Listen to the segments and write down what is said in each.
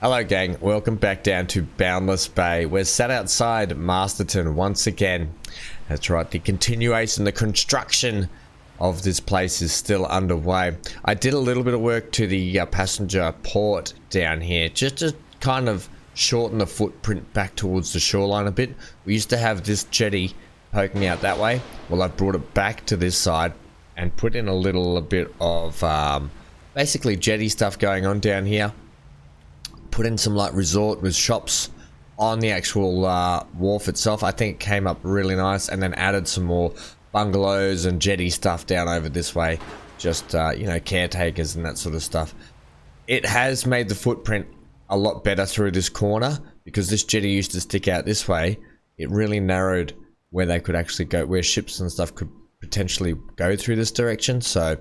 Hello gang, welcome back down to Boundless Bay. We're sat outside Masterton once again. That's right, the continuation, the construction of this place is still underway. I did a little bit of work to the passenger port down here, just to kind of shorten the footprint back towards the shoreline a bit. We used to have this jetty poking out that way. Well, I've brought it back to this side and put in a little bit of basically jetty stuff going on down here. Put in some like resort with shops on the actual wharf itself. I think it came up really nice, and then added some more bungalows and jetty stuff down over this way, just you know, caretakers and that sort of stuff. It has made the footprint a lot better through this corner, because this jetty used to stick out this way. It really narrowed where they could actually go, where ships and stuff could potentially go through this direction. So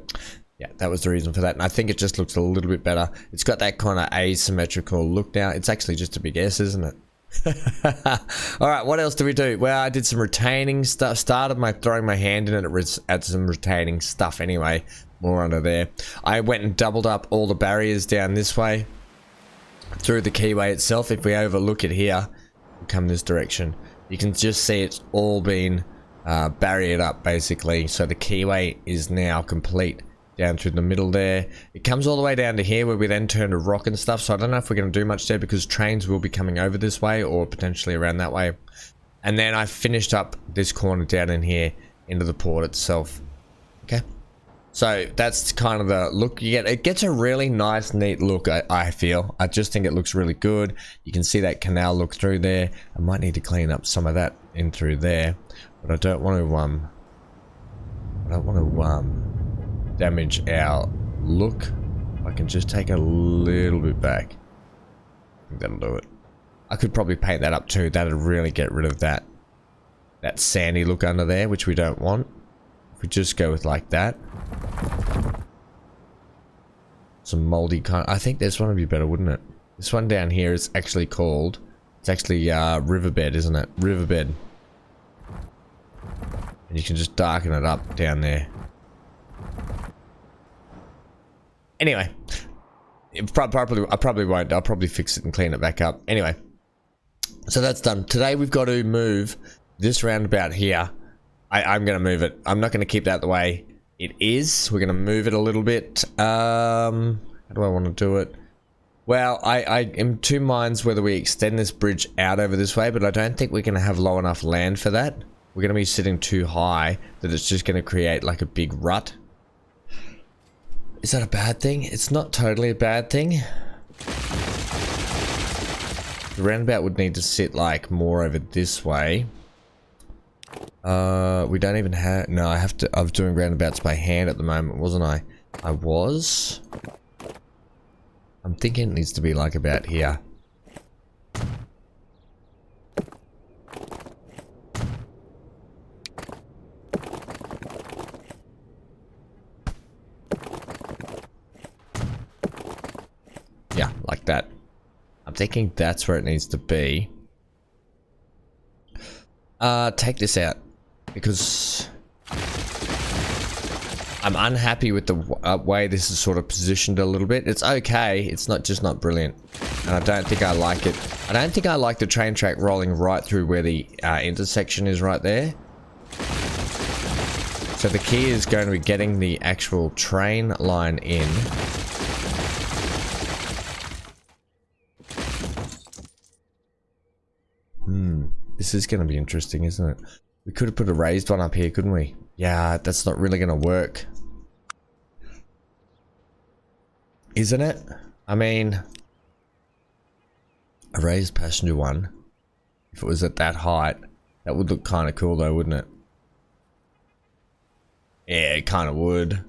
yeah, that was the reason for that, and I think it just looks a little bit better. It's got that kind of asymmetrical look now. It's actually just a big S, isn't it? Alright, what else do we do? Well, I did some retaining stuff. Started by throwing my hand in it at some retaining stuff anyway. More under there. I went and doubled up all the barriers down this way. Through the keyway itself. If we overlook it here, we come this direction, you can just see it's all been barriered up basically. So the keyway is now complete. Down through the middle there. It comes all the way down to here, where we then turn to rock and stuff. So I don't know if we're going to do much there, because trains will be coming over this way or potentially around that way. And then I finished up this corner down in here into the port itself. Okay. So that's kind of the look you get. It gets a really nice, neat look, I feel. I just think it looks really good. You can see that canal look through there. I might need to clean up some of that in through there. But I don't want to, damage our look. I can just take a little bit back. I think that'll do it. I could probably paint that up too. That'd really get rid of that sandy look under there, which we don't want. If we just go with like that. Some moldy kind. I think this one would be better, wouldn't it? This one down here is actually called, it's actually riverbed, isn't it? Riverbed. And you can just darken it up down there. Anyway, I probably won't. I'll probably fix it and clean it back up. Anyway, so that's done. Today we've got to move this roundabout here. I'm going to move it. I'm not going to keep that the way it is. We're going to move it a little bit. How do I want to do it? Well, I am two minds whether we extend this bridge out over this way, but I don't think we're going to have low enough land for that. We're going to be sitting too high that it's just going to create like a big rut. Is that a bad thing? It's not totally a bad thing. The roundabout would need to sit like more over this way. We don't even have... No, I was doing roundabouts by hand at the moment, wasn't I? I was. I'm thinking it needs to be like about here. Yeah, like that. I'm thinking that's where it needs to be. Take this out, because I'm unhappy with the way this is sort of positioned a little bit. It's okay, it's not brilliant, and I don't think I like it. I don't think I like the train track rolling right through where the intersection is right there. So the key is going to be getting the actual train line in. This is going to be interesting, isn't it? We could have put a raised one up here, couldn't we? Yeah, that's not really going to work. Isn't it? I mean, a raised passenger one, if it was at that height, that would look kind of cool though, wouldn't it? Yeah, it kind of would.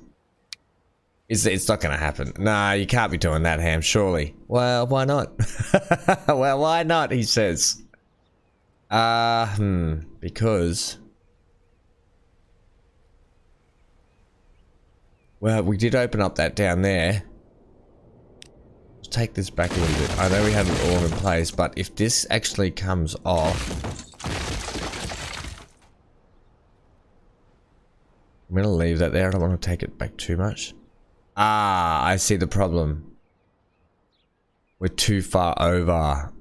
It's not going to happen. Nah, you can't be doing that, Ham, surely. Well, why not? Well, why not, he says. Because... Well, we did open up that down there. Let's take this back a little bit. I know we had it all in place, but if this actually comes off... I'm going to leave that there. I don't want to take it back too much. Ah, I see the problem. We're too far over.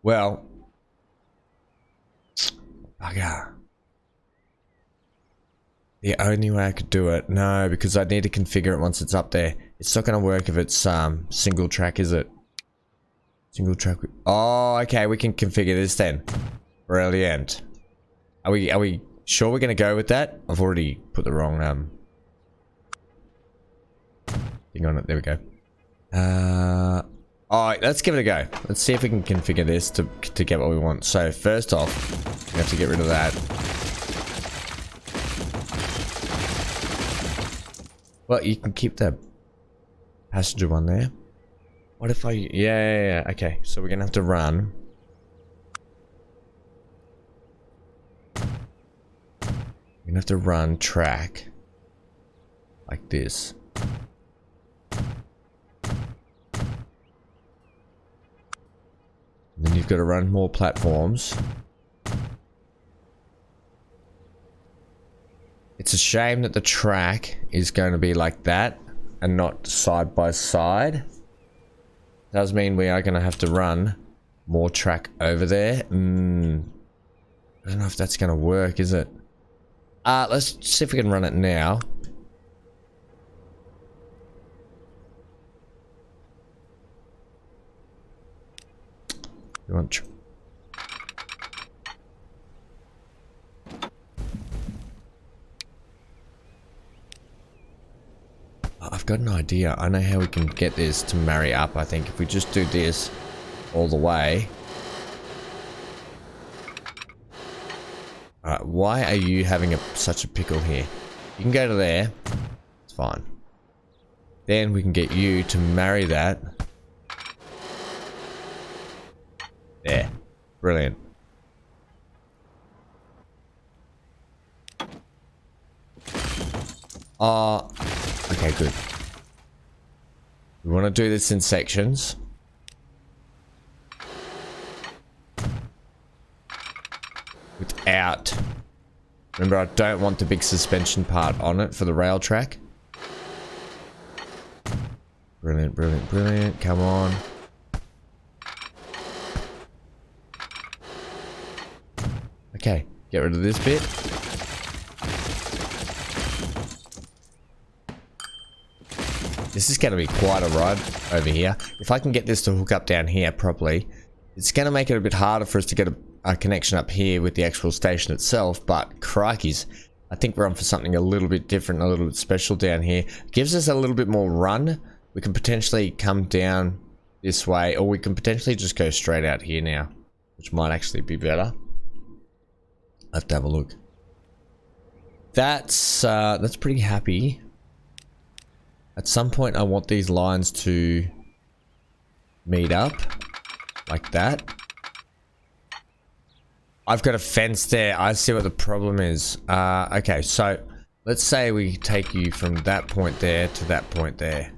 Well, bugger. The only way I could do it, no, because I need to configure it once it's up there. It's not going to work if it's single track, is it? Single track. Oh, okay, we can configure this then. Brilliant. Are we sure we're going to go with that? I've already put the wrong thing on it. There we go. Alright, let's give it a go. Let's see if we can configure this to get what we want. So first off, we have to get rid of that. Well, you can keep the passenger one there. What if I... Yeah. Okay, so we're gonna have to run. We're gonna have to run track like this. And then you've got to run more platforms. It's a shame that the track is going to be like that and not side by side. Does mean we are going to have to run more track over there. I don't know if that's going to work, is it? Let's see if we can run it now. You want I've got an idea. I know how we can get this to marry up, I think. If we just do this all the way. Alright, why are you having such a pickle here? You can go to there. It's fine. Then we can get you to marry that. There. Brilliant. Okay, good. We want to do this in sections. Without... Remember, I don't want the big suspension part on it for the rail track. Brilliant, brilliant, brilliant. Come on. Okay, get rid of this bit. This is going to be quite a ride over here. If I can get this to hook up down here properly, it's going to make it a bit harder for us to get a connection up here with the actual station itself, but crikeys, I think we're on for something a little bit different, a little bit special down here. It gives us a little bit more run. We can potentially come down this way, or we can potentially just go straight out here now, which might actually be better. I have to have a look. That's pretty happy. At some point, I want these lines to meet up like that. I've got a fence there. I see what the problem is. Okay, so let's say we take you from that point there to that point there.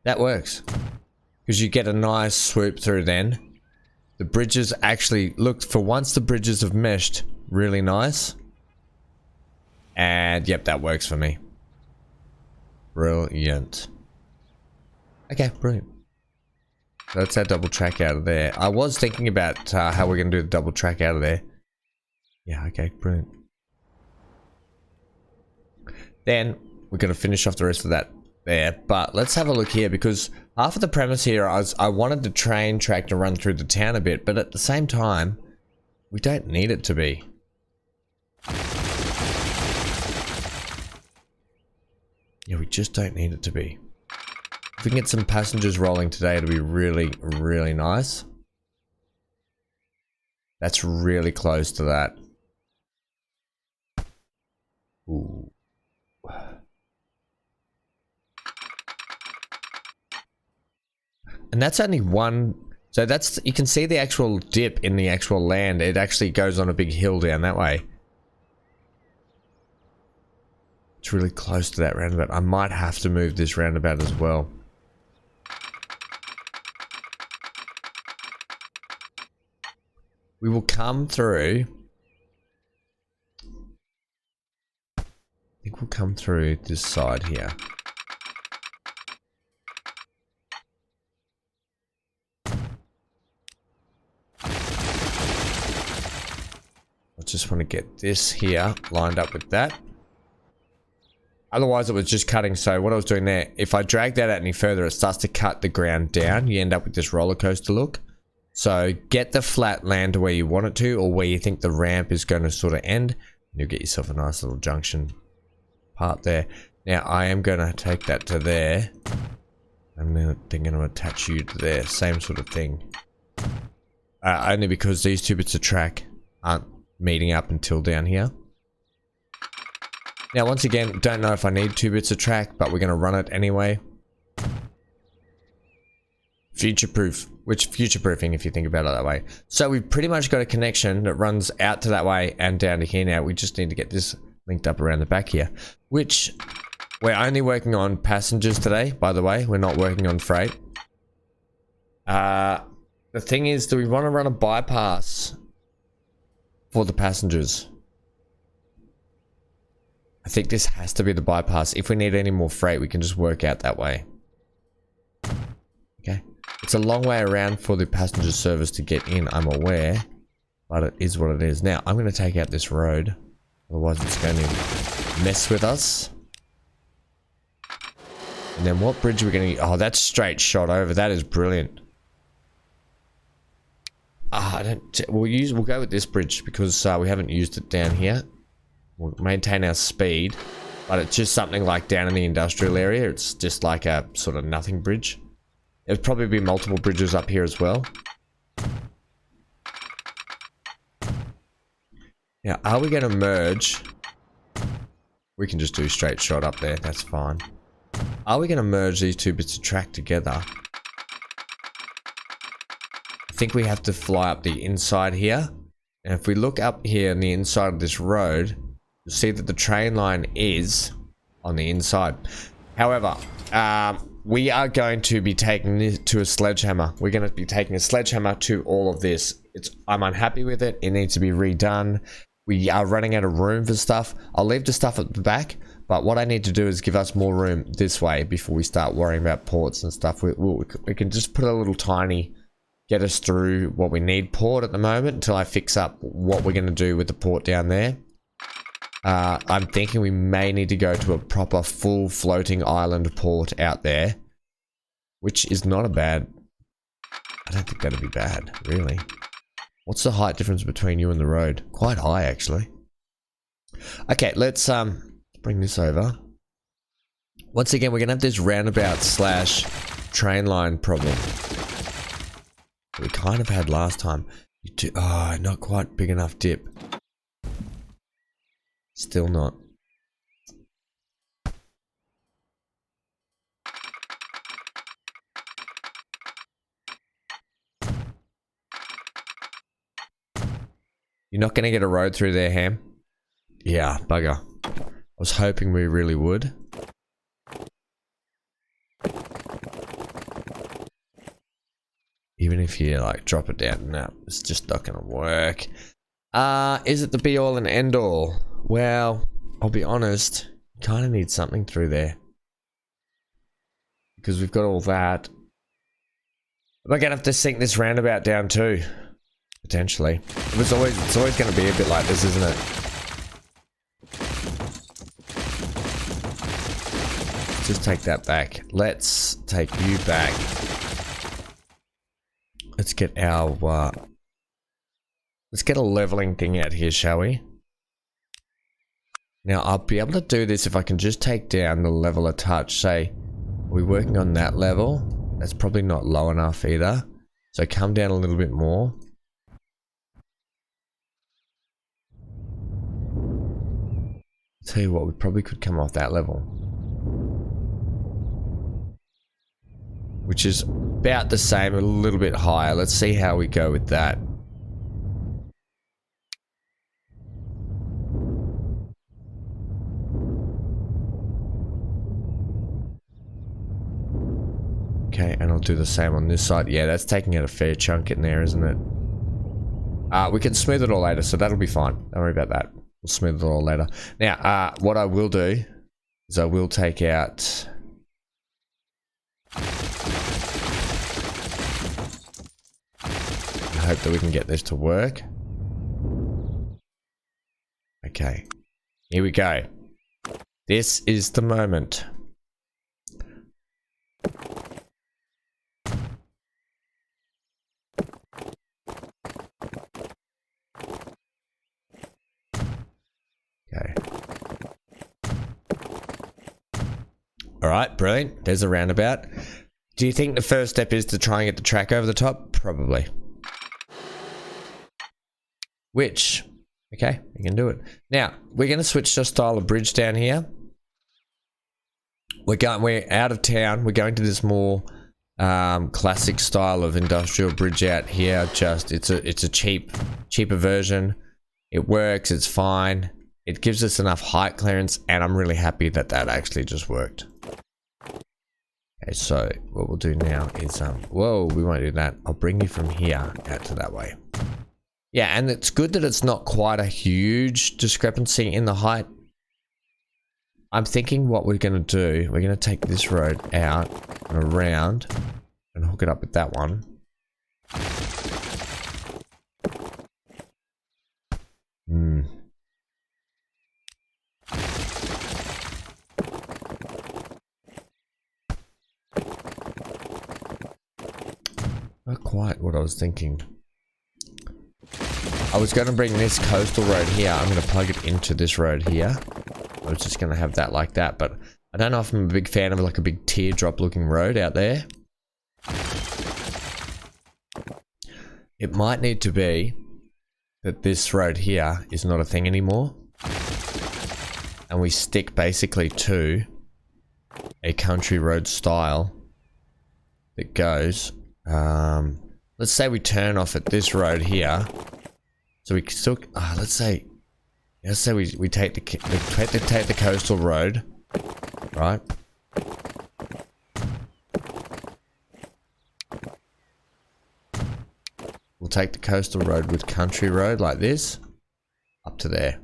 That works. Because you get a nice swoop through then. The bridges actually, look, for once the bridges have meshed really nice. And yep, that works for me. Brilliant. Okay, brilliant. So that's our double track out of there. I was thinking about how we're going to do the double track out of there. Yeah, okay, brilliant. Then we're going to finish off the rest of that there, but let's have a look here, because half of the premise here I wanted the train track to run through the town a bit, but at the same time we don't need it to be. Yeah, we just don't need it to be. If we can get some passengers rolling today, it'll be really, really nice. That's really close to that. Ooh. And that's only one, so that's, you can see the actual dip in the actual land. It actually goes on a big hill down that way. It's really close to that roundabout. I might have to move this roundabout as well. We will come through think we'll come through this side here. I just want to get this here lined up with that. Otherwise it was just cutting, so what I was doing there, if I drag that out any further, it starts to cut the ground down. You end up with this roller coaster look. So get the flat land to where you want it to, or where you think the ramp is going to sort of end. And you'll get yourself a nice little junction part there. Now I am going to take that to there. And then they're going to attach you to there. Same sort of thing. Only because these two bits of track aren't meeting up until down here. Now once again, don't know if I need 2 bits of track, but we're going to run it anyway. Future-proof, which future-proofing if you think about it that way. So we've pretty much got a connection that runs out to that way and down to here now. We just need to get this linked up around the back here, which we're only working on passengers today, by the way. We're not working on freight. The thing is, do we want to run a bypass for the passengers? I think this has to be the bypass. If we need any more freight, we can just work out that way. Okay. It's a long way around for the passenger service to get in, I'm aware. But it is what it is. Now, I'm going to take out this road. Otherwise, it's going to mess with us. And then what bridge are we going to... Oh, that's straight shot over. That is brilliant. We'll go with this bridge because we haven't used it down here. We'll maintain our speed, but it's just something like down in the industrial area. It's just like a sort of nothing bridge. There'll probably be multiple bridges up here as well. Now, are we going to merge? We can just do straight shot up there. That's fine. Are we going to merge these 2 bits of track together? I think we have to fly up the inside here. And if we look up here on the inside of this road, you'll see that the train line is on the inside. However, we are going to be taking this to a sledgehammer. We're going to be taking a sledgehammer to all of this. I'm unhappy with it. It needs to be redone. We are running out of room for stuff. I'll leave the stuff at the back, but what I need to do is give us more room this way before we start worrying about ports and stuff. We can just put a little tiny, get us through what we need port at the moment until I fix up what we're going to do with the port down there. I'm thinking we may need to go to a proper full floating island port out there, which is not a bad... I don't think that'd be bad, really. What's the height difference between you and the road? Quite high, actually. Okay, let's bring this over. Once again, we're gonna have this roundabout slash train line problem we kind of had last time. Oh, not quite big enough dip. Still not. You're not going to get a road through there, Ham? Yeah, bugger. I was hoping we really would. Even if you, like, drop it down. No, it's just not going to work. Is it the be-all and end-all? Well, I'll be honest. Kind of need something through there. Because we've got all that. Am I going to have to sink this roundabout down too? Potentially. It's always going to be a bit like this, isn't it? Just take that back. Let's take you back. Let's get our... let's get a leveling thing out here, shall we? Now, I'll be able to do this if I can just take down the level a touch. Say, are we working on that level? That's probably not low enough either. So come down a little bit more. Tell you what, we probably could come off that level. Which is about the same, a little bit higher. Let's see how we go with that. Okay, and I'll do the same on this side. Yeah, that's taking out a fair chunk in there, isn't it? We can smooth it all later, so that'll be fine. Don't worry about that. We'll smooth it all later. Now, what I will do is I will take out... I hope that we can get this to work. Okay. Here we go. This is the moment. Okay. Alright, brilliant. There's a roundabout. Do you think the first step is to try and get the track over the top? Probably. Which, okay, we can do it. Now, we're going to switch to a style of bridge down here. We're out of town. We're going to this more classic style of industrial bridge out here. Just, it's a cheaper version. It works, it's fine. It gives us enough height clearance, and I'm really happy that that actually just worked. Okay, so what we'll do now is, whoa, we won't do that. I'll bring you from here out to that way. Yeah, and it's good that it's not quite a huge discrepancy in the height. I'm thinking what we're going to do, we're going to take this road out and around and hook it up with that one. Not quite what I was thinking. I was going to bring this coastal road here. I'm going to plug it into this road here. I was just going to have that like that, but I don't know if I'm a big fan of like a big teardrop looking road out there. It might need to be that this road here is not a thing anymore. And we stick basically to a country road style that goes... let's say we turn off at this road here, so we can still. Let's say we take the coastal road, right? We'll take the coastal road with country road like this, up to there.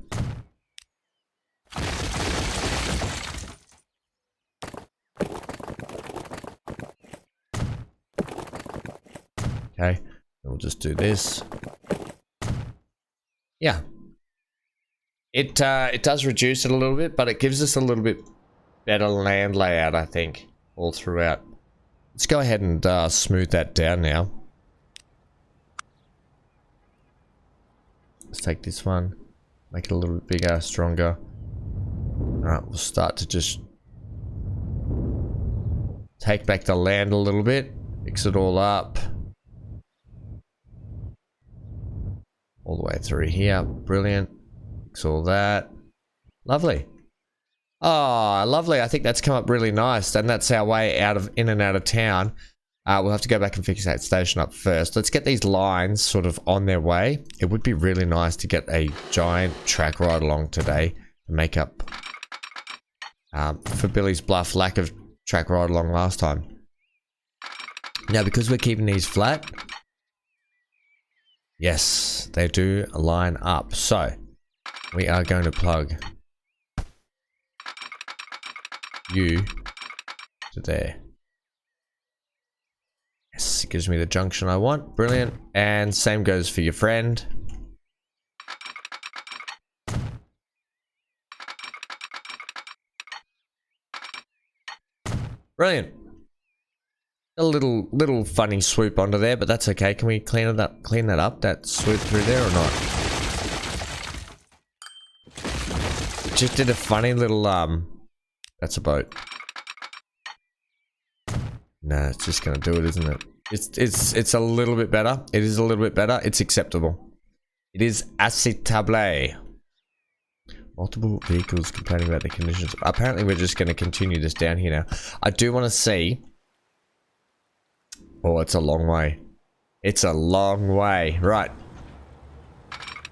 Okay, we'll just do this. Yeah. It does reduce it a little bit, but it gives us a little bit better land layout, I think, all throughout. Let's go ahead and smooth that down now. Let's take this one, make it a little bit bigger, stronger. Alright, we'll start to just take back the land a little bit, fix it all up. All the way through here. Brilliant. Fix all that. Lovely. Oh, lovely. I think that's come up really nice. And that's our way in and out of town. We'll have to go back and fix that station up first. Let's get these lines sort of on their way. It would be really nice to get a giant track ride along today to make up for Billy's Bluff lack of track ride along last time. Now, because we're keeping these flat... Yes, they do line up. So, we are going to plug you to there. Yes, it gives me the junction I want. Brilliant. And same goes for your friend. Brilliant. A little funny swoop onto there, but that's okay. Can we clean it up? Clean that up? That swoop through there or not? Just did a funny little that's a boat. Nah, it's just gonna do it, isn't it? It's a little bit better. It is a little bit better. It's acceptable. It is acceptable. Multiple vehicles complaining about the conditions. Apparently, we're just gonna continue this down here now. I do want to see. Oh, it's a long way. It's a long way. Right.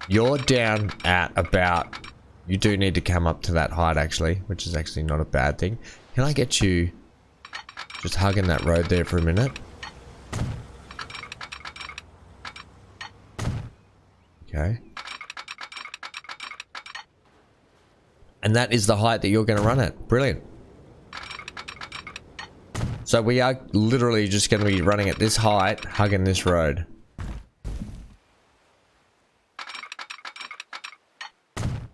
You're down at about... You do need to come up to that height, actually, which is actually not a bad thing. Can I get you just hugging that road there for a minute? Okay. And that is the height that you're going to run at. Brilliant. So we are literally just going to be running at this height, hugging this road.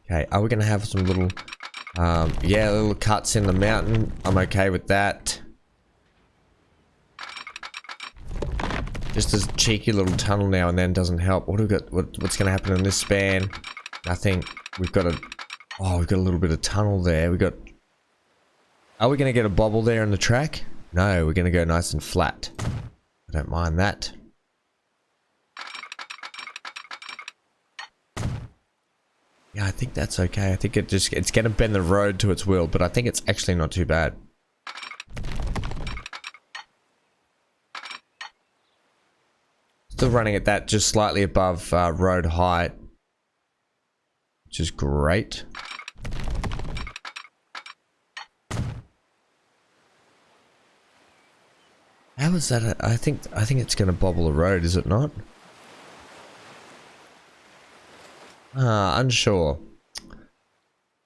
Okay, are we going to have some little, yeah, little cuts in the mountain? I'm okay with that. Just a cheeky little tunnel now and then doesn't help. What have we got? What's going to happen in this span? Nothing. We've got a, oh, we've got a little bit of tunnel there. We got, are we going to get a bobble there in the track? No, we're going to go nice and flat. I don't mind that. Yeah, I think that's okay. I think it's going to bend the road to its will, but I think it's actually not too bad. Still running at that just slightly above road height, which is great. How is that? I think it's going to bobble the road, is it not? Unsure.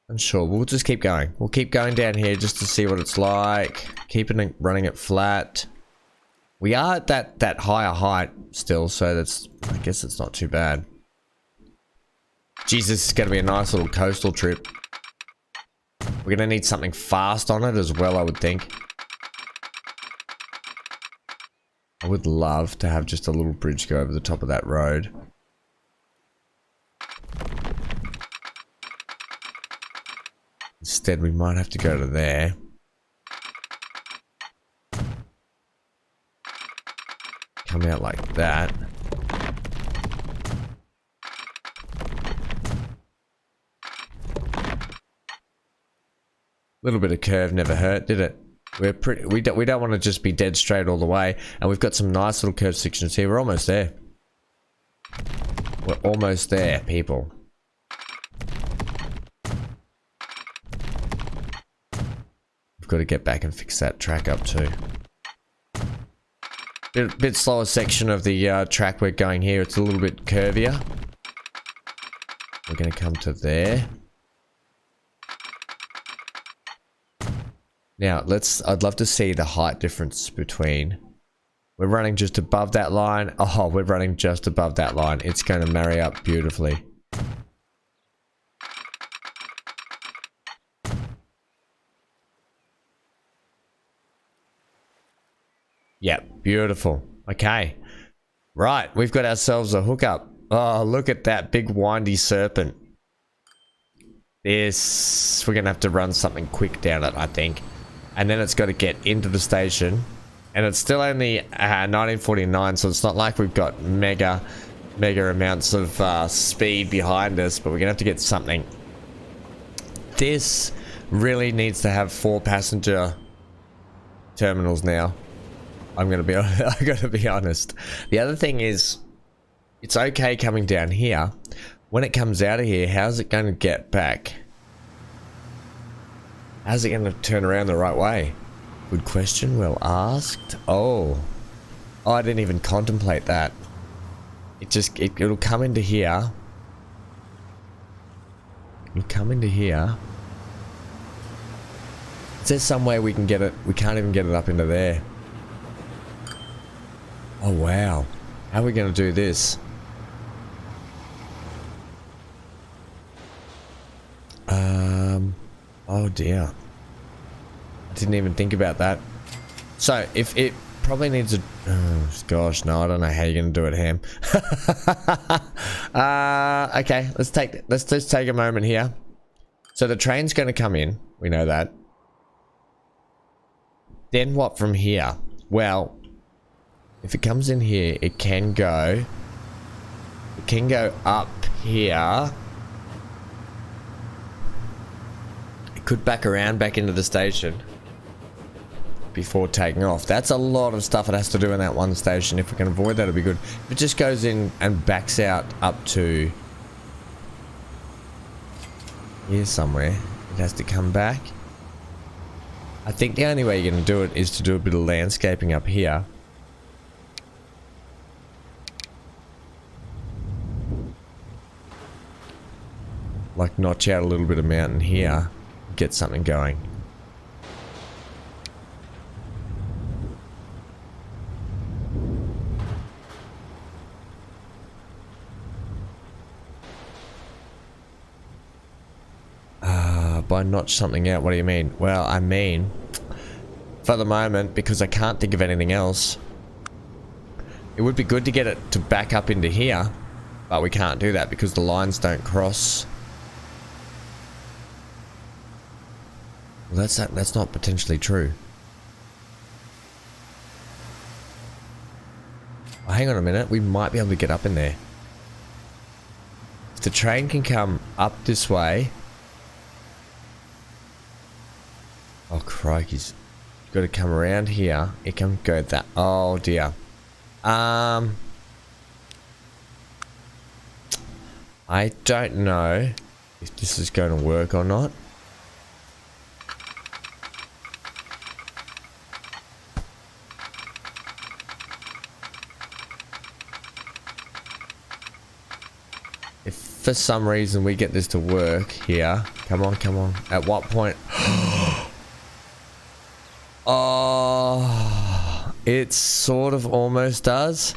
Unsure. We'll just keep going. We'll keep going down here just to see what it's like. Keeping it, running it flat. We are at that higher height still, so that's, I guess it's not too bad. Jesus, it's going to be a nice little coastal trip. We're going to need something fast on it as well, I would think. I would love to have just a little bridge go over the top of that road. Instead, we might have to go to there. Come out like that. Little bit of curve never hurt, did it? We're pretty. We don't want to just be dead straight all the way, and we've got some nice little curved sections here. We're almost there. We're almost there, people. We've got to get back and fix that track up too. Bit slower section of the track we're going here. It's a little bit curvier. We're going to come to there. Now, I'd love to see the height difference between... We're running just above that line. Oh, we're running just above that line. It's going to marry up beautifully. Yep, beautiful. Okay. Right, we've got ourselves a hookup. Oh, look at that big windy serpent. We're going to have to run something quick down it, I think. And then it's got to get into the station. And it's still only 1949, so it's not like we've got mega amounts of speed behind us, but we're going to have to get something. This really needs to have 4 passenger terminals now. I'm going to be honest. The other thing is, it's okay coming down here. When it comes out of here, how's it going to get back? How's it going to turn around the right way? Good question, well asked. Oh, I didn't even contemplate that. It'll come into here. It'll come into here. Is there some way we can get it? We can't even get it up into there. Oh wow. How are we going to do this? Oh dear. I didn't even think about that. So if it probably needs a... Oh gosh, no, I don't know how you're going to do it, Ham. Okay, let's just take a moment here. So the train's going to come in. We know that. Then what from here? Well, if it comes in here, it can go up here. It could back around back into the station before taking off. That's a lot of stuff it has to do in that one station. If we can avoid that, it'll be good. If it just goes in and backs out up to here somewhere, it has to come back. I think the only way you're going to do it is to do a bit of landscaping up here. like notch out a little bit of mountain here, get something going. By notch something out, what do you mean? Well, I mean, for the moment, because I can't think of anything else, it would be good to get it to back up into here, but we can't do that because the lines don't cross. Well, that's not potentially true. Oh, hang on a minute, we might be able to get up in there. If the train can come up this way. Oh, crikeys. You've got to come around here. It can go that. Oh, dear. I don't know if this is going to work or not. If for some reason we get this to work here. Come on, come on. At what point? Oh, it sort of almost does.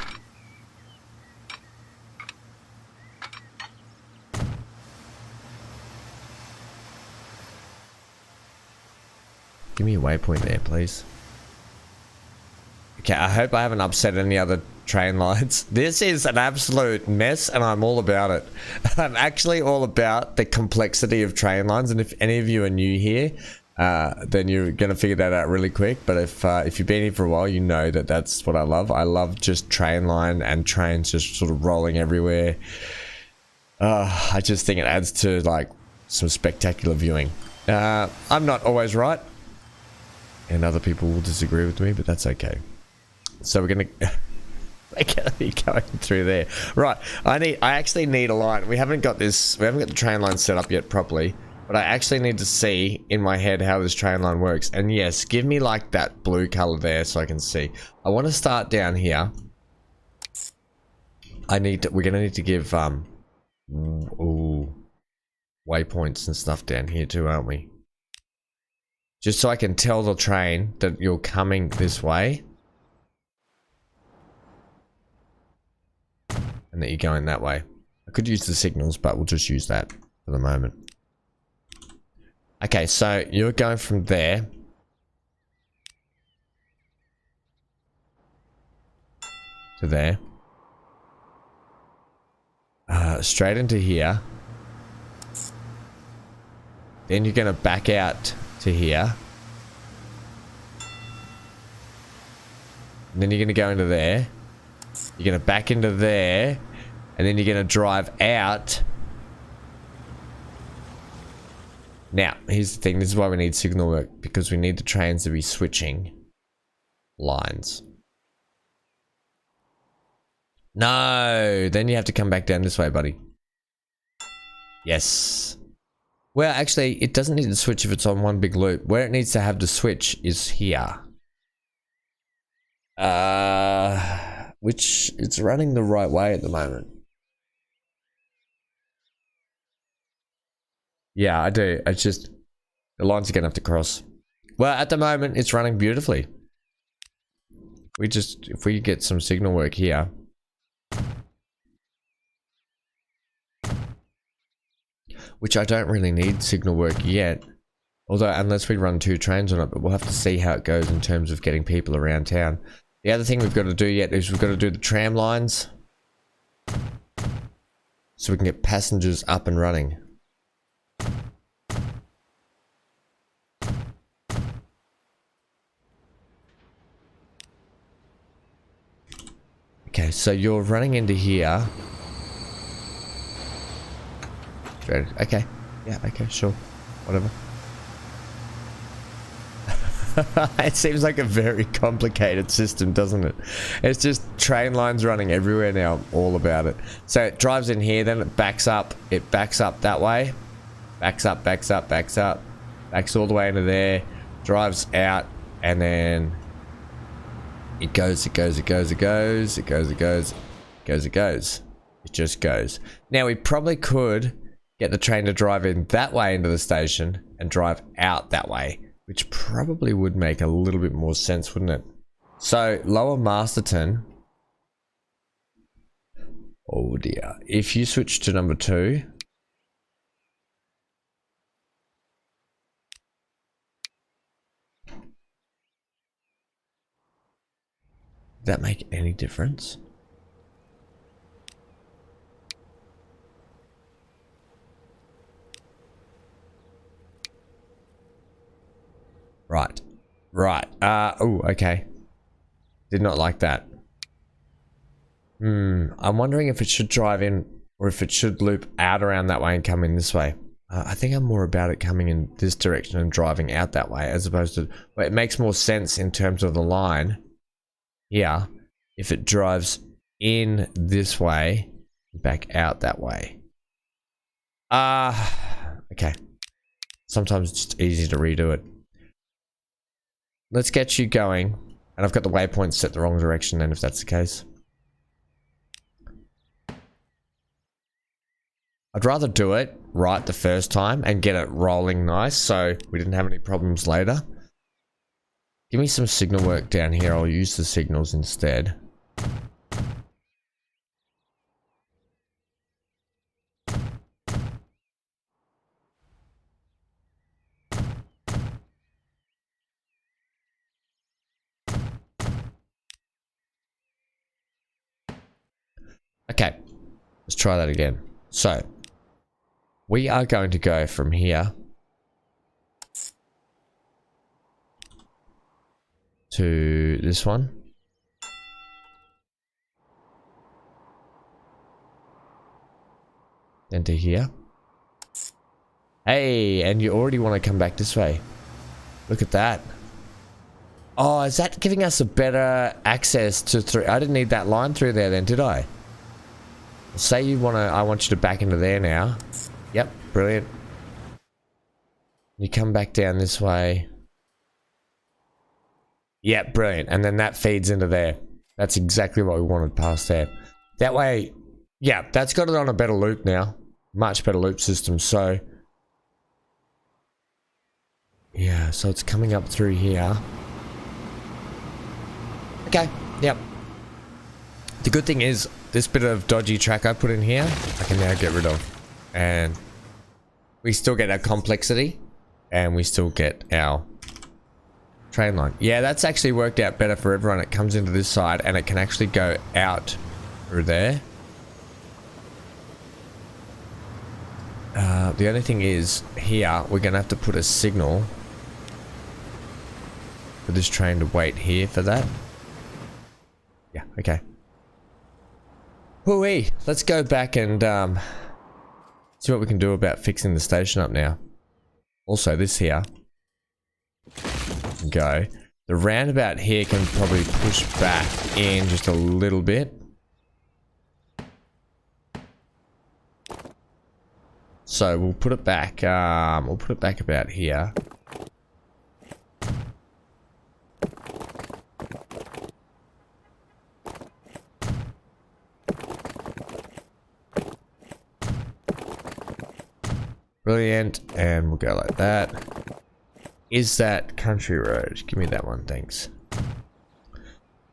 Give me a waypoint there, please. Okay, I hope I haven't upset any other train lines. This is an absolute mess and I'm all about it. I'm actually all about the complexity of train lines, and if any of you are new here, then you're gonna figure that out really quick. But if you've been here for a while, you know that that's what I love. I love just train line and trains just sort of rolling everywhere. I just think it adds to like some spectacular viewing. I'm not always right, and other people will disagree with me, but that's okay. So we're gonna be going through there. Right, I actually need a line. We haven't got the train line set up yet properly. But I actually need to see in my head how this train line works. And yes, give me like that blue color there so I can see. I want to start down here. We're gonna need to give waypoints and stuff down here too, aren't we? Just so I can tell the train that you're coming this way. And that you're going that way. I could use the signals, but we'll just use that for the moment. Okay, so you're going from there to there, straight into here. Then you're going to back out to here. And then you're going to go into there. You're going to back into there. And then you're going to drive out. Now, here's the thing. This is why we need signal work, because we need the trains to be switching lines. No, then you have to come back down this way, buddy. Yes. Well, actually, it doesn't need to switch if it's on one big loop. Where it needs to have the switch is here. Which it's running the right way at the moment. Yeah, I do. It's just the lines are gonna have to cross. Well, at the moment, it's running beautifully. If we get some signal work here. Which I don't really need signal work yet. Although, unless we run 2 trains on it, but we'll have to see how it goes in terms of getting people around town. The other thing we've got to do yet is we've got to do the tram lines. So we can get passengers up and running. Okay, so you're running into here. Okay. Yeah, okay, sure. Whatever. It seems like a very complicated system, doesn't it? It's just train lines running everywhere now. I'm all about it. So it drives in here, then it backs up. It backs up that way. Backs up, backs up, backs up. Backs all the way into there. Drives out, and then it goes, it goes, it goes, it goes, it goes, it goes, it goes, it goes. It just goes. Now we probably could get the train to drive in that way into the station and drive out that way, which probably would make a little bit more sense, wouldn't it? So Lower Masterton. Oh dear. If you switch to number 2. Does that make any difference? Right. Right. Oh, okay. Did not like that. I'm wondering if it should drive in or if it should loop out around that way and come in this way. I think I'm more about it coming in this direction and driving out that way as opposed to... Well, it makes more sense in terms of the line. Yeah, if it drives in this way, back out that way. Okay. Sometimes it's just easy to redo it. Let's get you going. And I've got the waypoint set the wrong direction then if that's the case. I'd rather do it right the first time and get it rolling nice so we didn't have any problems later. Give me some signal work down here. I'll use the signals instead. Okay, let's try that again. So, we are going to go from here to this one. Then to here. Hey, and you already want to come back this way. Look at that. Oh, is that giving us a better access to through? I didn't need that line through there then, did I? Say you want to, I want you to back into there now. Yep, brilliant. You come back down this way. Yeah, brilliant. And then that feeds into there. That's exactly what we wanted past there. That way, yeah, that's got it on a better loop now. Much better loop system. So, yeah, so it's coming up through here. Okay, yep. The good thing is, this bit of dodgy track I put in here, I can now get rid of. And we still get our complexity. And we still get our train line. Yeah, that's actually worked out better for everyone. It comes into this side and it can actually go out through there. The only thing is, here, we're going to have to put a signal for this train to wait here for that. Yeah, okay. Hooey, let's go back and see what we can do about fixing the station up now. Also, this here. Go. The roundabout here can probably push back in just a little bit. So we'll put it back. We'll put it back about here. Brilliant, and we'll go like that. Is that country road? Give me that one, thanks.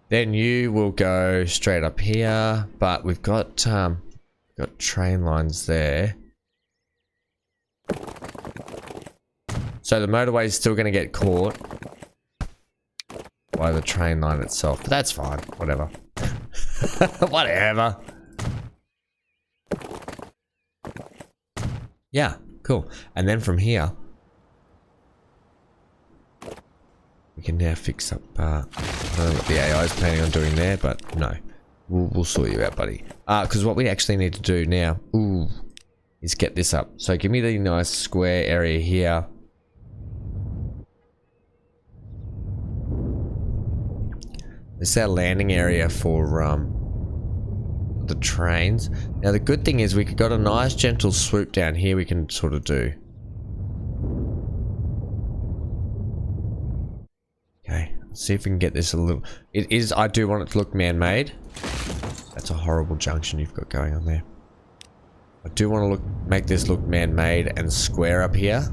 Then you will go straight up here, but we've got train lines there. So the motorway is still going to get caught by the train line itself, but that's fine. Whatever. Whatever. Yeah, cool. And then from here, we can now fix up. I don't know what the AI is planning on doing there, but no, we'll sort you out, buddy. Because what we actually need to do now, is get this up. So give me the nice square area here. This is our landing area for the trains. Now the good thing is we got a nice gentle swoop down here we can sort of do. Okay, let's see if we can get this a little... It is, I do want it to look man-made. That's a horrible junction you've got going on there. I do want to make this look man-made and square up here.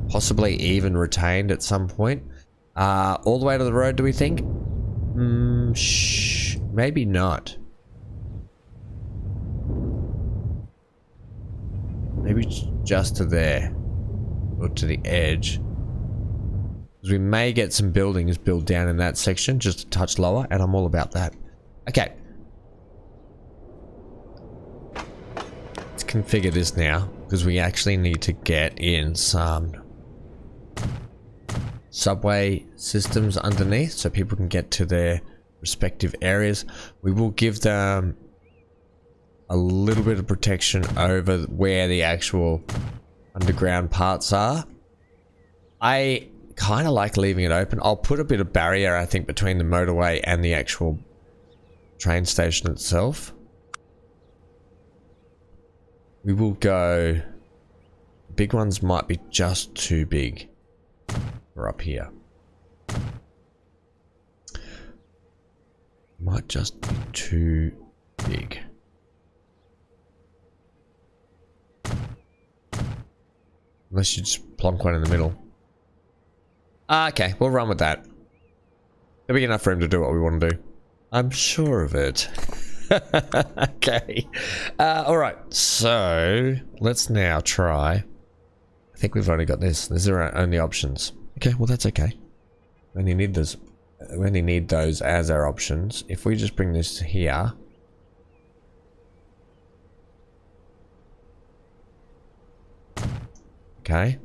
Possibly even retained at some point. All the way to the road, do we think? Maybe not. Maybe just to there. Or to the edge. Because we may get some buildings built down in that section, just a touch lower, and I'm all about that. Okay. Let's configure this now, because we actually need to get in some subway systems underneath so people can get to their respective areas. We will give them a little bit of protection over where the actual underground parts are. I kind of like leaving it open. I'll put a bit of barrier, I think, between the motorway and the actual train station itself. We will go... Big ones might be just too big for up here. Might just be too big. Unless you just plonk one in the middle. Okay, we'll run with that. There'll be enough room to do what we want to do. I'm sure of it. Okay. Alright, so let's now try. I think we've only got this. These are our only options. Okay, well that's okay. We only need those as our options. If we just bring this here. Okay.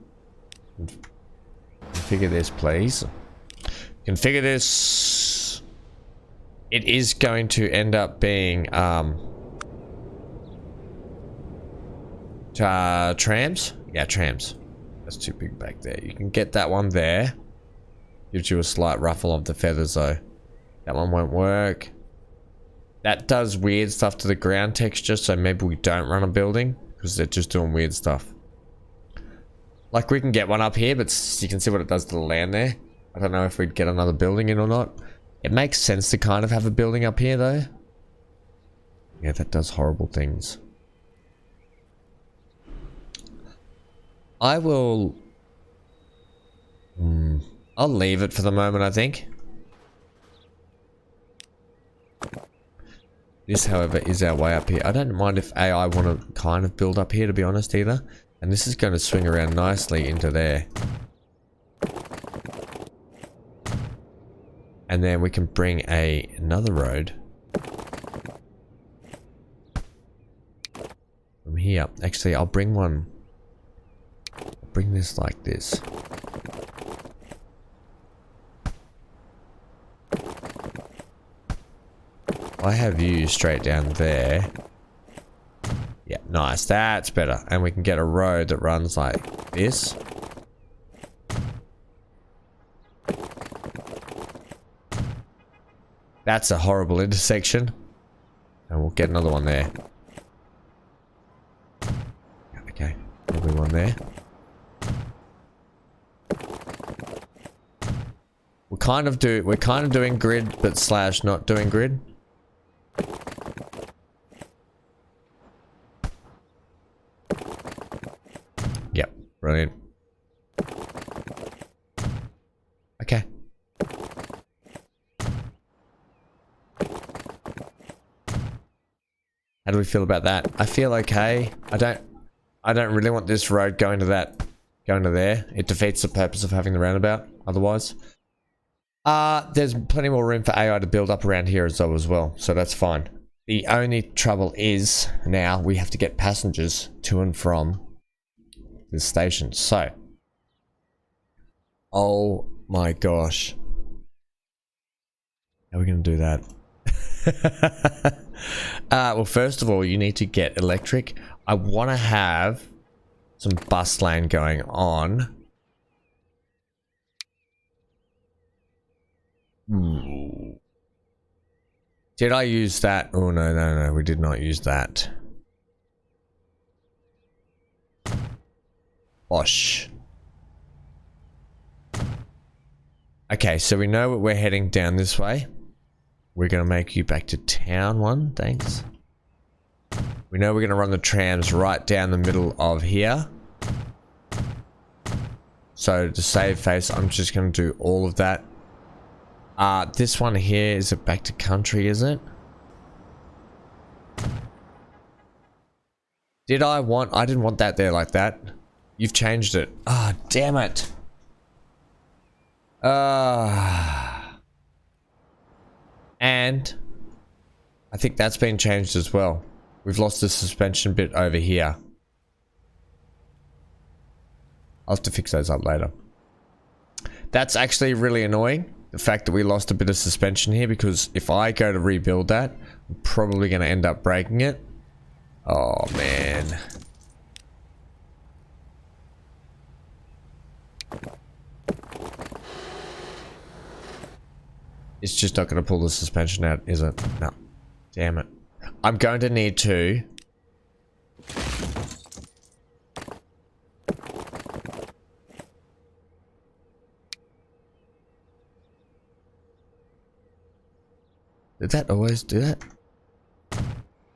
Configure this, please. Configure this. It is going to end up being trams. Yeah, trams. That's too big back there. You can get that one there. Gives you a slight ruffle of the feathers though. That one won't work. That does weird stuff to the ground texture, so maybe we don't run a building because they're just doing weird stuff. Like we can get one up here, but you can see what it does to the land there. I don't know if we'd get another building in or not. It makes sense to kind of have a building up here though. Yeah, that does horrible things. I will... I'll leave it for the moment, I think. This, however, is our way up here. I don't mind if AI want to kind of build up here, to be honest, either. And this is going to swing around nicely into there. And then we can bring another road from here. Actually, I'll bring one. I'll bring this like this. I have you straight down there. Yeah, nice. That's better. And we can get a road that runs like this. That's a horrible intersection. And we'll get another one there. Okay, probably one there. We're kind of doing grid, but slash not doing grid. Yep, brilliant. Okay. How do we feel about that? I feel okay. I don't really want this road going to there. It defeats the purpose of having the roundabout otherwise. There's plenty more room for AI to build up around here as well, so that's fine. The only trouble is now we have to get passengers to and from this station. So, oh my gosh. How are we going to do that? Well, first of all, you need to get electric. I want to have some bus lane going on. Ooh. Did I use that? Oh, no, we did not use that. Bosh. Okay, so we know we're heading down this way. We're going to make you back to town one, thanks. We know we're going to run the trams right down the middle of here. So to save face, I'm just going to do all of that. This one here, is it back to country, is it? I didn't want that there like that. You've changed it. Ah, damn it. And I think that's been changed as well. We've lost the suspension bit over here. I'll have to fix those up later. That's actually really annoying. The fact that we lost a bit of suspension here, because if I go to rebuild that, I'm probably going to end up breaking it. Oh, man. It's just not going to pull the suspension out, is it? No. Damn it. I'm going to need to... Did that always do that?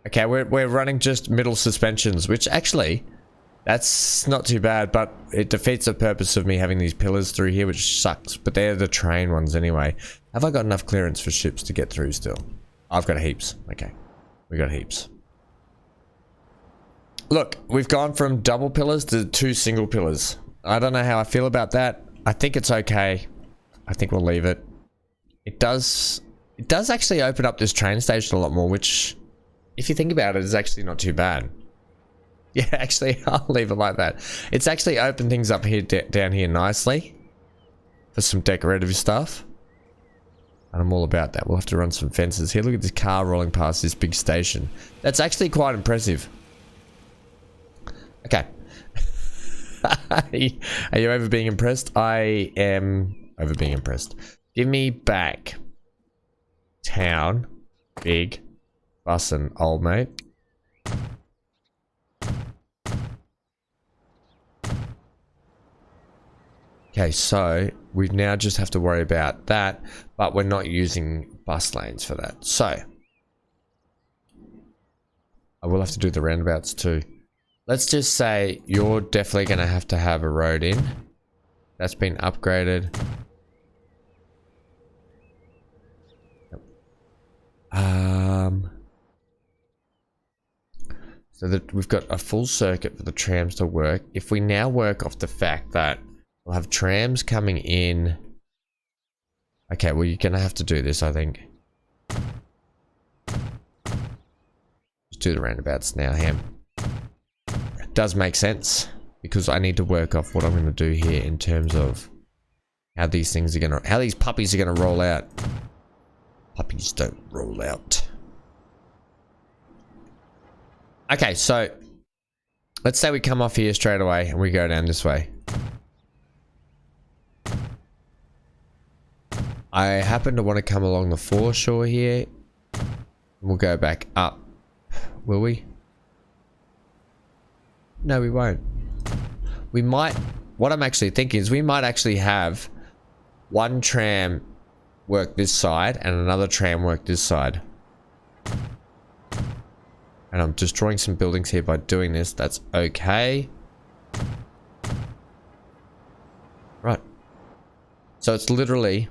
Okay, we're running just middle suspensions, which actually, that's not too bad, but it defeats the purpose of me having these pillars through here, which sucks. But they're the train ones anyway. Have I got enough clearance for ships to get through still? I've got heaps. Okay, we got heaps. Look, we've gone from double pillars to 2 single pillars. I don't know how I feel about that. I think it's okay. I think we'll leave it. It does actually open up this train station a lot more, which, if you think about it, is actually not too bad. Yeah, actually, I'll leave it like that. It's actually opened things up here, down here nicely for some decorative stuff. And I'm all about that. We'll have to run some fences here. Look at this car rolling past this big station. That's actually quite impressive. Okay. Are you over being impressed? I am over being impressed. Give me back town, big, bussin', old mate. Okay, so we now just have to worry about that, but we're not using bus lanes for that. So I will have to do the roundabouts too. Let's just say you're definitely going to have a road in. That's been upgraded. So that we've got a full circuit for the trams to work. If we now work off the fact that we'll have trams coming in. Okay, well, you're going to have to do this, I think. Just do the roundabouts now, Ham. It does make sense, because I need to work off what I'm going to do here in terms of how these things are going to, how these puppies are going to roll out. Puppies don't roll out. Okay, so let's say we come off here straight away and we go down this way. I happen to want to come along the foreshore here. We'll go back up. Will we? No, we won't. We might... What I'm actually thinking is we might actually have one tram work this side and another tram work this side. And I'm destroying some buildings here by doing this. That's okay. Right. So it's literally...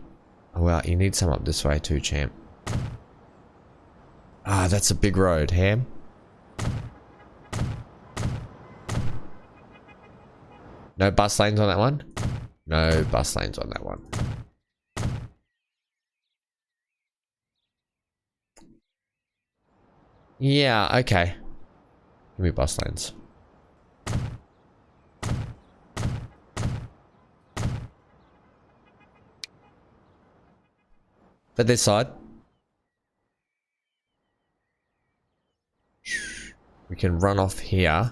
Oh, well, you need some up this way too, champ. Ah, that's a big road, Ham. No bus lanes on that one? No bus lanes on that one. Yeah, okay. Give me bus lanes. For this side. We can run off here.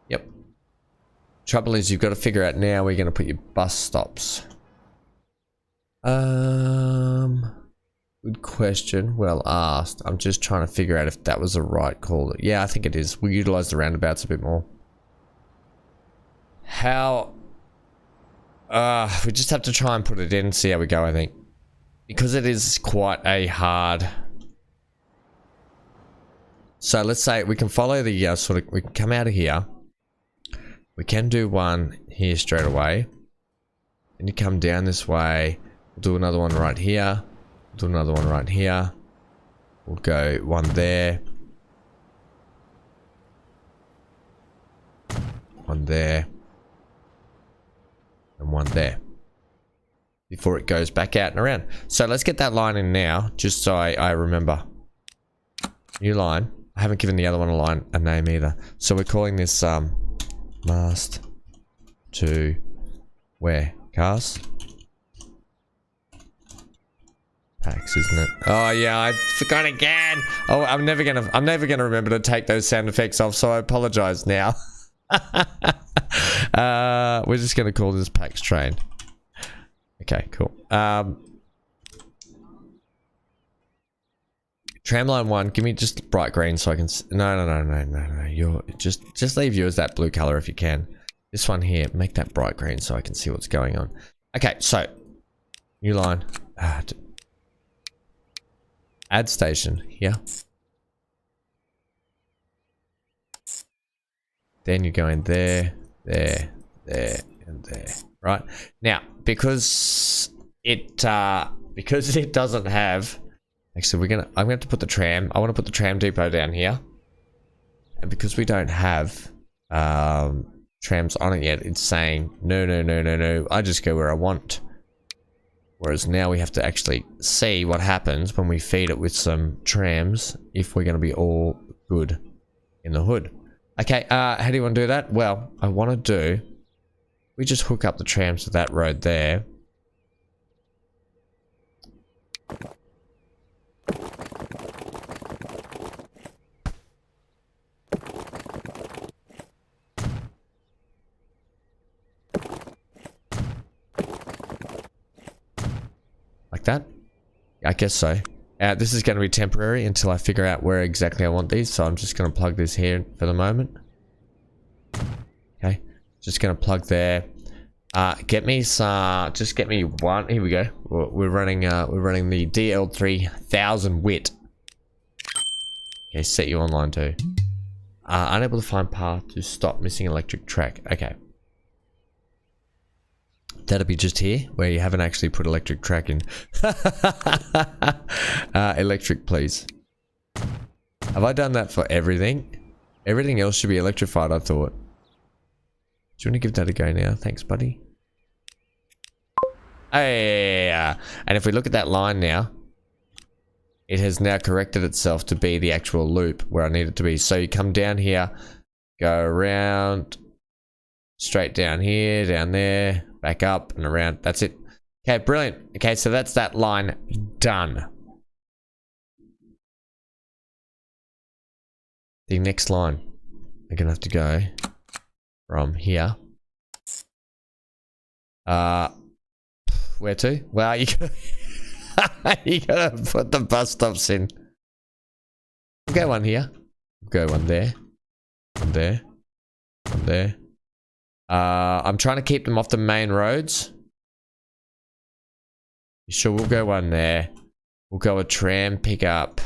Yep. Trouble is, you've got to figure out now where you're going to put your bus stops. Good question. Well asked. I'm just trying to figure out if that was the right call. Yeah, I think it is. We'll utilize the roundabouts a bit more. How... we just have to try and put it in, see how we go, I think. Because it is quite a hard... So let's say we can follow the sort of... We can come out of here. We can do one here straight away. And you come down this way. We'll do another one right here. Do another one right here. We'll go one there. One there. And one there. Before it goes back out and around. So let's get that line in now, just so I remember. New line. I haven't given the other one a name either. So we're calling this mast to where? Cars? Packs, isn't it? Oh yeah, I forgot again. Oh, I'm never gonna remember to take those sound effects off, so I apologize now. We're just gonna call this Pax train. Okay, cool. Tramline 1, give me just bright green so I can no. You're just leave you as that blue color if you can. This one here, make that bright green so I can see what's going on. Okay, so new line. Add station here. Then you're going there, there, and there. Right now, because it doesn't have. Actually, I'm gonna have to put the tram. I want to put the tram depot down here, and because we don't have trams on it yet, it's saying no. I just go where I want. Whereas now we have to actually see what happens when we feed it with some trams if we're going to be all good in the hood. Okay, how do you want to do that? Well, I want to do... We just hook up the trams to that road there. Like that? I guess so. This is going to be temporary until I figure out where exactly I want these, so I'm just going to plug this here for the moment. Okay, just going to plug there. Get me some. Just get me one. Here we go. We're running the DL3000 WIT. Okay, set you online too. Unable to find path to stop missing electric track. Okay. That'll be just here, where you haven't actually put electric track in. Electric, please. Have I done that for everything? Everything else should be electrified, I thought. Do you want to give that a go now? Thanks, buddy. Hey, and if we look at that line now, it has now corrected itself to be the actual loop where I need it to be. So you come down here, go around, straight down here, down there, back up and around. That's it. Okay, brilliant. Okay, so that's that line done. The next line, we're gonna have to go from here. Where to? Well, you gotta put the bus stops in. We'll go one here. We'll go one there. One there. One there. I'm trying to keep them off the main roads. Sure, we'll go one there. We'll go a tram pickup.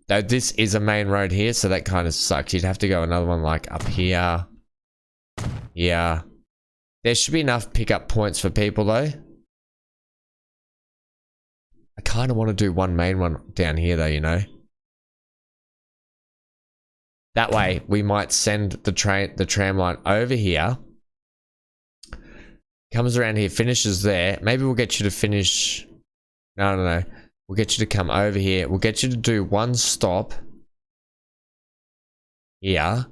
Though this is a main road here, so that kind of sucks. You'd have to go another one like up here. Yeah. There should be enough pickup points for people though. I kind of want to do one main one down here though, you know. That way, we might send the tram line over here. Comes around here, finishes there. Maybe we'll get you to finish... No. We'll get you to come over here. We'll get you to do one stop. Here.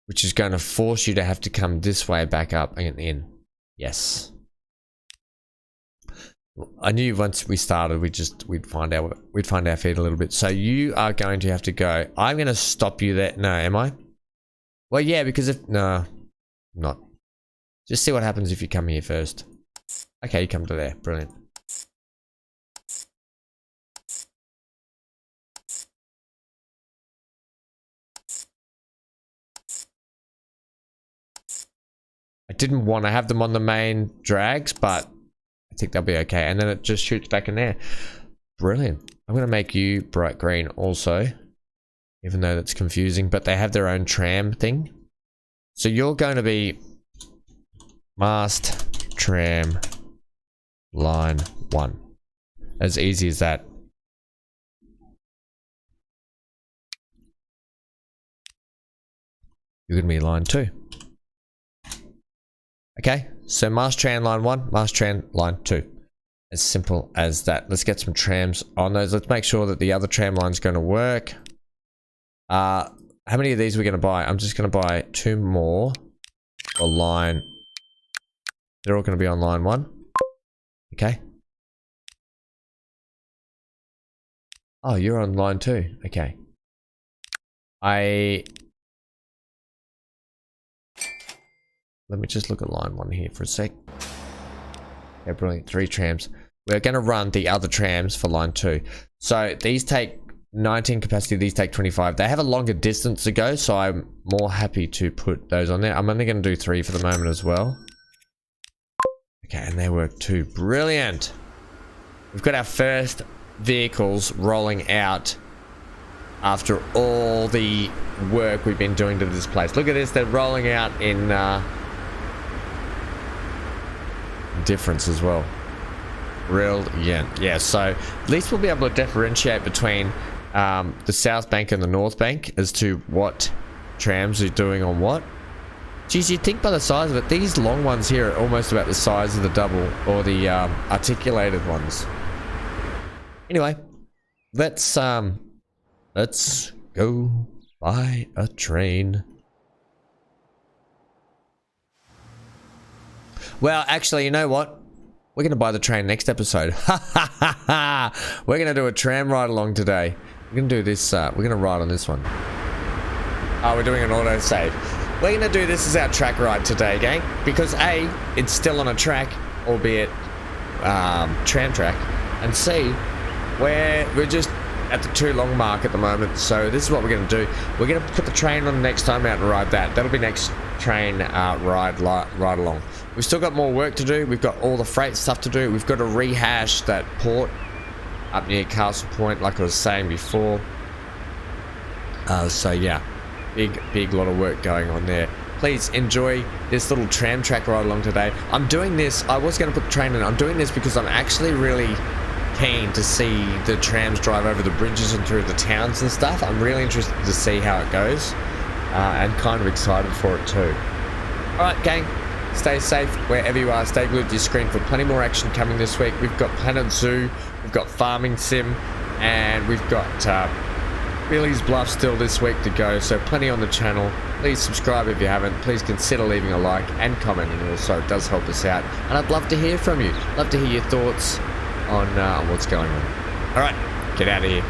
Which is going to force you to have to come this way back up and in. Yes. I knew once we started, we'd find our feet a little bit. So you are going to have to go. I'm going to stop you there. No, am I? Well, yeah, because if no, not. Just see what happens if you come here first. Okay, you come to there. Brilliant. didn't want to have them on the main drags, but I think they'll be okay. And then it just shoots back in there. Brilliant. I'm going to make you bright green also, even though that's confusing, but they have their own tram thing. So you're going to be mast tram line 1. As easy as that. You're going to be line 2. Okay, so mast tram line 1, mast tram line 2. As simple as that. Let's get some trams on those. Let's make sure that the other tram line's going to work. How many of these are we going to buy? I'm just going to buy 2 more for line. They're all going to be on line 1. Okay. Oh, you're on line 2. Okay. Let me just look at line 1 here for a sec. Yeah, brilliant. 3 trams. We're going to run the other trams for line 2. So these take 19 capacity, these take 25. They have a longer distance to go, so I'm more happy to put those on there. I'm only going to do 3 for the moment as well. Okay, and they work too. Brilliant. We've got our first vehicles rolling out after all the work we've been doing to this place. Look at this, they're rolling out in difference as well. Brilliant. Yeah, so at least we'll be able to differentiate between the South Bank and the North Bank as to what trams are doing on what. Geez, you'd think by the size of it, these long ones here are almost about the size of the double or the articulated ones. Anyway, let's go buy a train. Well, actually, you know what? We're going to buy the train next episode. We're going to do a tram ride along today. We're going to do this, we're going to ride on this one. Oh, we're doing an autosave. We're going to do this as our track ride today, gang. Because A, it's still on a track, albeit tram track. And C, we're just at the too long mark at the moment. So this is what we're going to do. We're going to put the train on next time out and ride that. That'll be next train ride along. We've still got more work to do. We've got all the freight stuff to do. We've got to rehash that port up near Castle Point, like I was saying before. So yeah, big lot of work going on there. Please enjoy this little tram track ride along today. I'm doing this, I was going to put the train in. I'm doing this because I'm actually really keen to see the trams drive over the bridges and through the towns and stuff. I'm really interested to see how it goes, and kind of excited for it too. Alright gang, stay safe wherever you are. Stay glued to your screen for plenty more action coming this week. We've got Planet Zoo, we've got Farming Sim, and we've got Billy's Bluff still this week to go, so plenty on the channel. Please subscribe if you haven't. Please consider leaving a like and commenting also. It does help us out, and I'd love to hear from you. Love to hear your thoughts on what's going on. Alright, get out of here.